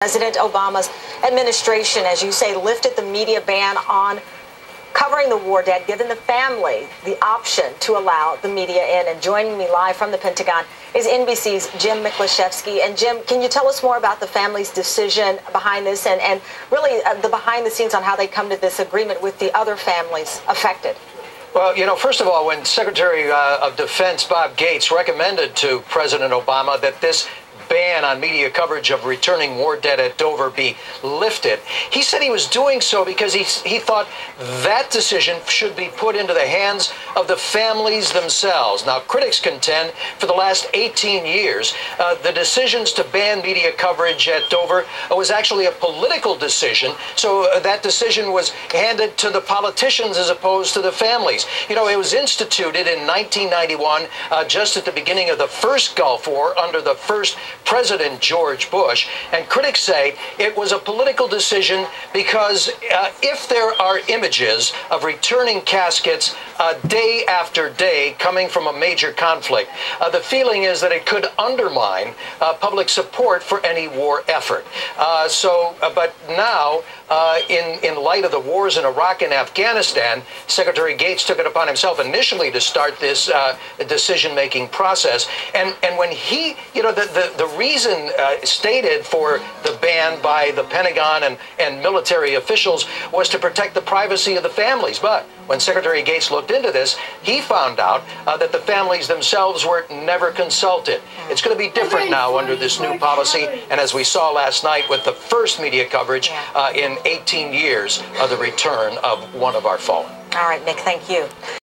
President Obama's administration, as you say, lifted the media ban on covering the war dead, giving the family the option to allow the media in. And joining me live from the Pentagon is NBC's Jim Miklaszewski. And Jim, can you tell us more about the family's decision behind this and really the behind the scenes on how they come to this agreement with the other families affected? Well, first of all, when Secretary of Defense Bob Gates recommended to President Obama that this ban on media coverage of returning war dead at Dover be lifted, he said he was doing so because he thought that decision should be put into the hands of the families themselves. Now, critics contend for the last 18 years, the decisions to ban media coverage at Dover was actually a political decision. So that decision was handed to the politicians as opposed to the families. It was instituted in 1991, just at the beginning of the first Gulf War under the first President George Bush, and critics say it was a political decision because if there are images of returning caskets day after day coming from a major conflict, the feeling is that it could undermine public support for any war effort. But now, in light of the wars in Iraq and Afghanistan, Secretary Gates took it upon himself initially to start this decision-making process. And when he, the reason stated for the ban by the Pentagon and military officials was to protect the privacy of the families. But when Secretary Gates looked into this, he found out that the families themselves were never consulted. It's going to be different now under this new policy. And as we saw last night with the first media coverage in 18 years of the return of one of our fallen. All right, Nick, thank you.